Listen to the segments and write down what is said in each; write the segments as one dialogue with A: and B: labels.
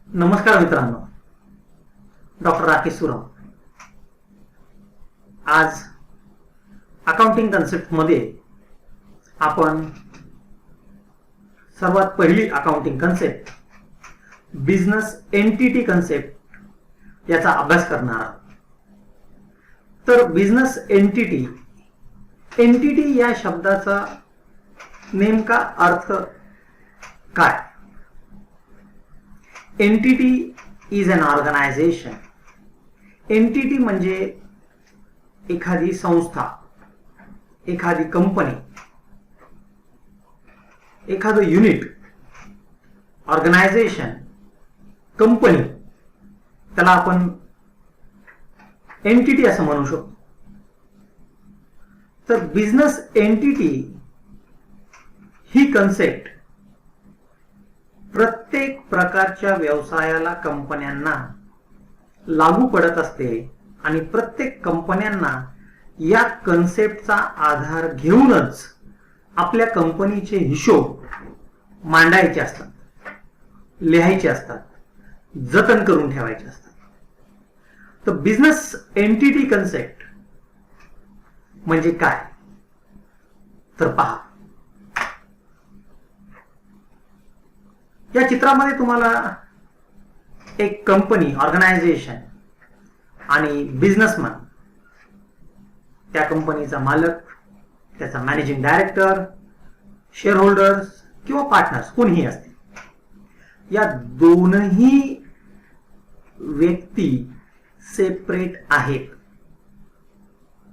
A: नमस्कार मित्रांनो, डॉक्टर राकेश सुरम. आज अकाउंटिंग कन्सेप्ट मध्ये आपण सर्वात पहिली accounting concept business entity concept याचा अभ्यास करणार आहोत. तर बिझनेस एंटिटी या शब्दाचा नेमका अर्थ काय? Entity is an organisation. Entity म्हणजे एखादी संस्था, एखादी कंपनी, एखादं युनिट, ऑर्गनायझेशन, कंपनी, त्याला आपण एंटिटी असं म्हणू शकतो. तर बिझनेस एंटिटी ही कन्सेप्ट प्रत्येक प्रकारच्या व्यवसायाला, कंपन्यांना लागू पडत असते आणि प्रत्येक कंपन्यांना या कन्सेप्टचा आधार घेऊनच आपल्या कंपनीचे हिशोब मांडायचे असतात, लिहायचे असतात, जतन करून ठेवायचे असतात. तर बिझनेस एंटिटी कन्सेप्ट म्हणजे काय? तर पहा, या चित्रामध्ये तुम्हाला एक कंपनी, ऑर्गनायझेशन आणि बिझनेसमॅन, त्या कंपनीचा मालक, त्याचा मॅनेजिंग डायरेक्टर, शेअर होल्डर्स किंवा पार्टनर्स कोणीही असतील, या दोनही व्यक्ती सेपरेट आहेत.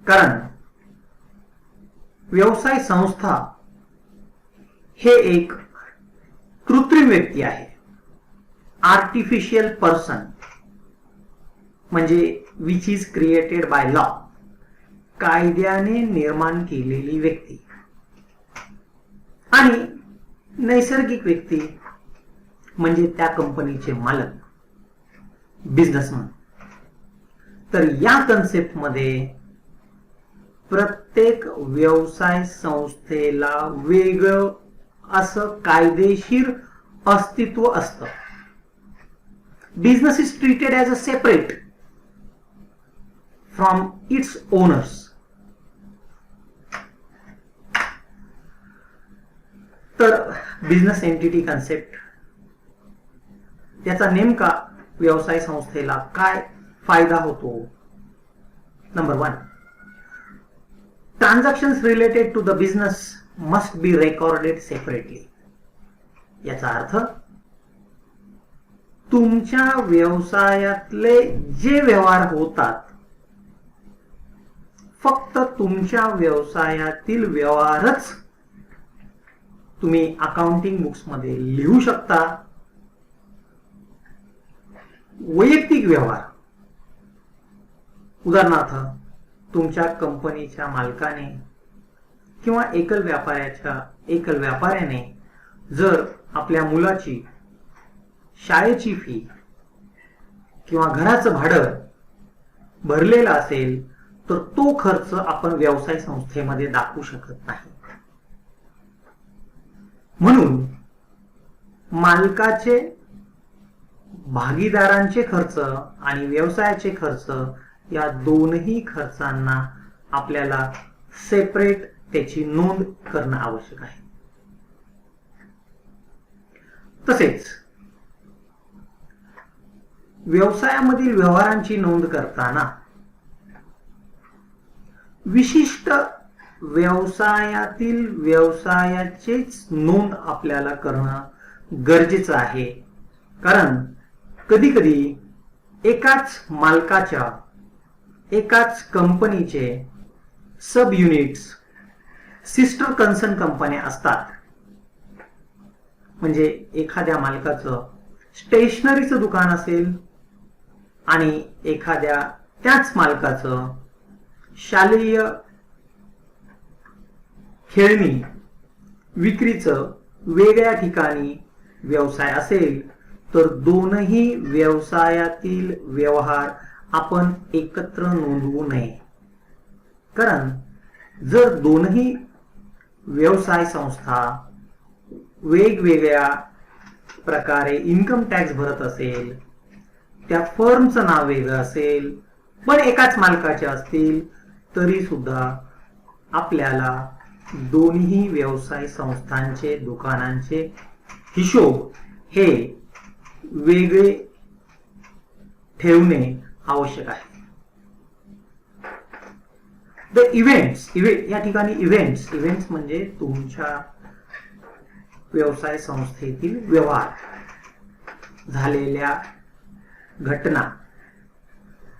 A: कारण व्यवसाय संस्था हे एक कृत्रिम व्यक्ती आहे, आर्टिफिशियल पर्सन, म्हणजे which is created by law, कायद्याने निर्माण केलेली व्यक्ती, आणि नैसर्गिक व्यक्ती म्हणजे त्या कंपनीचे मालक, बिझनेसमॅन. तर या कन्सेप्ट मध्ये प्रत्येक व्यवसाय संस्थेला वेगळं असं कायदेशीर अस्तित्व असतं. Business is treated as a separate from its owners. तर बिझनेस एंटिटी कन्सेप्ट याचा नेमका व्यवसाय संस्थेला काय फायदा होतो? Number 1, transactions related to the business must be recorded separately. याचा अर्थ, तुमच्या व्यवसायातले जे व्यवहार होतात, फक्त तुमच्या व्यवसायातील व्यवहारच तुम्ही अकाउंटिंग बुक्स मध्ये लिहू शकता. वैयक्तिक व्यवहार, उदाहरणार्थ तुमच्या कंपनीच्या मालकाने किंवा एकल व्यापाऱ्याने जर आपल्या मुलाची शाळेची फी किंवा घराचं भाडं भरलेलं असेल, तर तो खर्च आपण व्यवसाय संस्थेमध्ये दाखवू शकत नाही. म्हणून मालकाचे, भागीदारांचे खर्च आणि व्यवसायाचे खर्च, या दोनही खर्चांना आपल्याला सेपरेट त्याची नोंद करणं आवश्यक आहे. तसेच व्यवसायामधील व्यवहारांची नोंद करताना विशिष्ट व्यवसायातील व्यवसायाचीच नोंद आपल्याला करणं गरजेचं आहे. कारण कधी कधी एकाच मालकाच्या, एकाच कंपनीचे सब युनिट्स, सिस्टर कन्सर्न कंपन्या असतात. म्हणजे एखाद्या मालकाचं स्टेशनरीचं दुकान असेल आणि एखाद्या त्याच मालकाचं शालेय खेळणी विक्रीचं वेगळ्या ठिकाणी व्यवसाय असेल, तर दोनही व्यवसायातील व्यवहार आपण एकत्र नोंदवू नये. कारण जर दोनही व्यवसाय संस्था वेगवेगळ्या प्रकारे इन्कम टॅक्स भरत असेल, त्या फर्मचं नाव वेगळं असेल, पण एकाच मालकाचे असतील, तरी सुद्धा आपल्याला दोन्ही व्यवसाय संस्थांचे, दुकानांचे हिशोब हे वेगळे ठेवणे आवश्यक आहे. द इव्हेंट्स, या ठिकाणी इव्हेंट्स म्हणजे तुमच्या व्यवसाय संस्थेतील व्यवहार, झालेल्या घटना.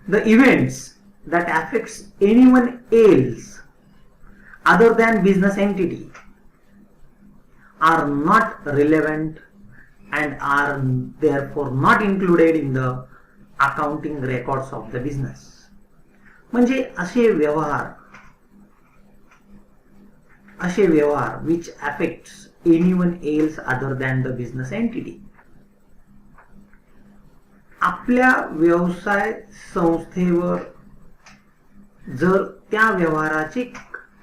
A: The events that affects anyone else other than business entity are not relevant and are therefore not included in the accounting records of the business. म्हणजे असे व्यवहार which affects anyone else other than the business entity, आपल्या व्यवसाय संस्थेवर जर त्या व्यवहाराचे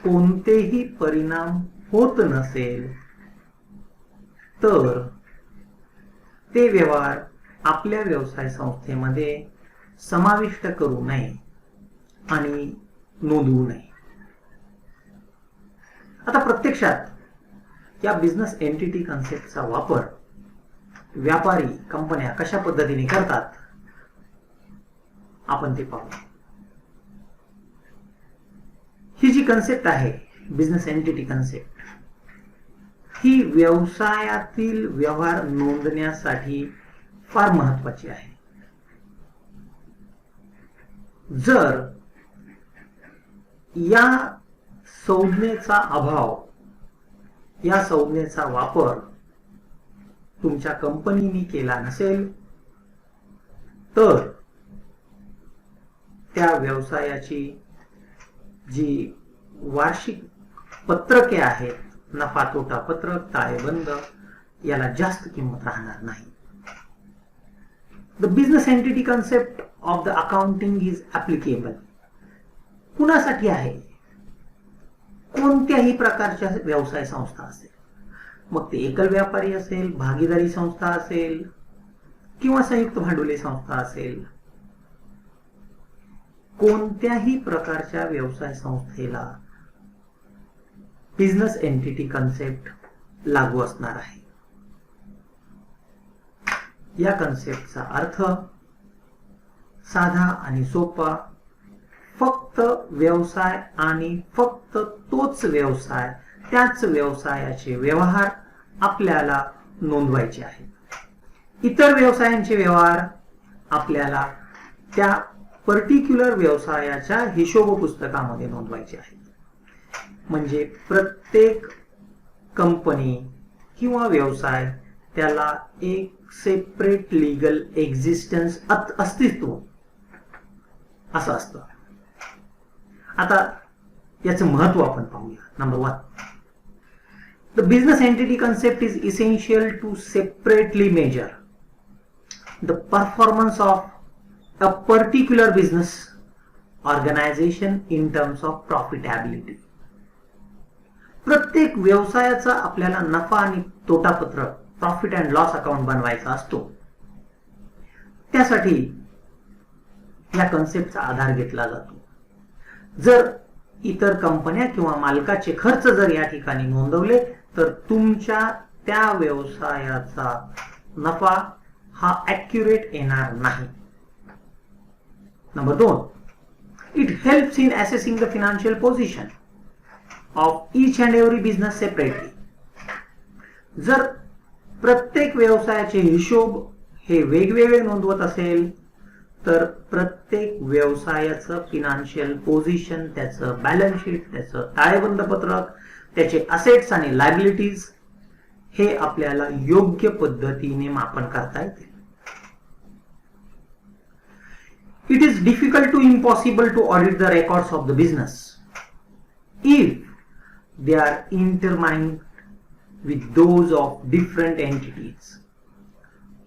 A: कोणतेही परिणाम होत नसेल तर ते व्यवहार आपल्या व्यवसाय संस्थेमध्ये समाविष्ट करू नये आणि नोंदवू नये. आता प्रत्यक्षात या बिझनेस एंटिटी कन्सेप्टचा वापर व्यापारी कंपन्या कशा पद्धतीने करतात आपण ते पाहू. ही जी कन्सेप्ट आहे बिझनेस एंटिटी कन्सेप्ट, ही व्यवसायातील व्यवहार नोंदण्यासाठी फार महत्वाची आहे. जर या संज्ञेचा अभाव, या संज्ञेचा वापर तुमच्या कंपनीने केला नसेल तर त्या व्यवसायाची जी वार्षिक पत्रके आहेत, नफा तोटा पत्रक, ताळेबंद, याला जास्त किंमत राहणार नाही. The business entity concept of the accounting is applicable कुणासाठी आहे? कोणत्याही प्रकारच्या व्यवसाय संस्था असेल, मग ते एकल व्यापारी असेल, भागीदारी संस्था असेल किंवा संयुक्त भांडवली संस्था असेल, कोणत्याही प्रकारच्या व्यवसाय संस्थेला बिझनेस एंटिटी कन्सेप्ट लागू असणार आहे. या कन्सेप्टचा अर्थ साधा आणि सोपा, फक्त व्यवसाय आणि फक्त तोच व्यवसाय, त्याच व्यवसायाचे व्यवहार आपल्याला नोंदवायचे आहेत. इतर व्यवसायांचे व्यवहार आपल्याला त्या पर्टिक्युलर व्यवसायाच्या हिशोब पुस्तकामध्ये नोंदवायचे आहेत. म्हणजे प्रत्येक कंपनी किंवा व्यवसाय त्याला एक सेपरेट लीगल एक्झिस्टन्स, अस्तित्व असं असतं. आता याचं महत्व आपण पाहूया. Number 1, the business entity concept is essential to separately measure the performance of a particular business organization in terms of profitability. प्रत्येक व्यवसायाचा आपल्याला नफा आणि तोटा पत्रक, प्रॉफिट अँड लॉस अकाउंट बनवायचा असतो. त्यासाठी या कन्सेप्टचा आधार घेतला जातो. जर इतर कंपन्या किंवा मालकाचे खर्च जर या ठिकाणी नोंदवले तर तुमच्या त्या व्यवसायाचा नफा हा ॲक्युरेट येणार नाही. Number 2, it helps in assessing the financial position of each and every business separately. जर प्रत्येक व्यवसायाचे हिशोब हे वेगवेगळे नोंदवत असेल तर प्रत्येक व्यवसायाचं फिनान्शियल पोझिशन, त्याचं बॅलन्स शीट, त्याचं ताळेबंद पत्रक, त्याचे असेट्स आणि लायबिलिटीज हे आपल्याला योग्य पद्धतीने मापन करता येते. It is difficult to impossible to audit the records of the business if they are intertwined with those of different entities.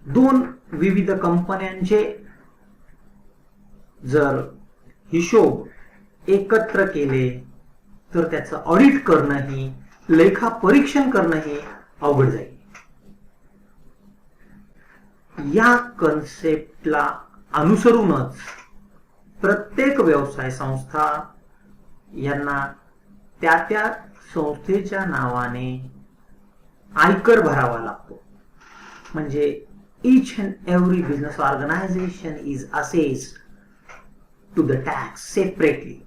A: दोन विविध कंपन्यांचे जर हिशोब एकत्र केले तर त्याचं ऑडिट करणंही, लेखा परीक्षण करणंही अवघड जाईल. या कन्सेप्टला अनुसरूनच प्रत्येक व्यवसाय संस्था यांना त्या त्या संस्थेच्या नावाने आयकर भरावा लागतो. म्हणजे each and every business organization is assessed to the tax separately.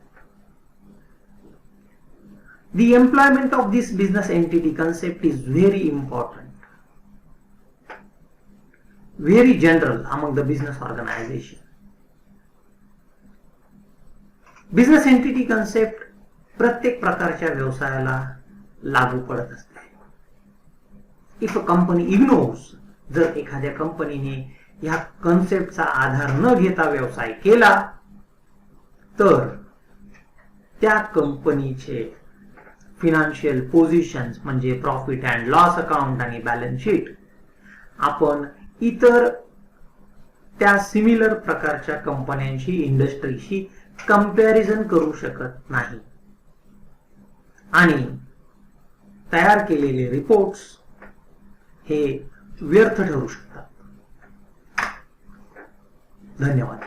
A: The employment of this business entity concept is very important, very general among the business organization. Business entity concept प्रत्येक प्रकारच्या व्यवसायाला लागू पडत असते. If a company ignores, जर एखाद्या कंपनीने या कन्सेप्टचा आधार न घेता व्यवसाय केला तर त्या कंपनीचे फिनान्शियल पोझिशन्स म्हणजे प्रॉफिट अँड लॉस अकाउंट आणि बॅलन्स शीट आपण इतर त्या सिमिलर प्रकारच्या कंपन्यांशी इंडस्ट्रीशी कंपॅरिझन करू शकत नाही आणि तयार केलेले रिपोर्ट्स हे व्यर्थ ठरू शकतात. धन्यवाद.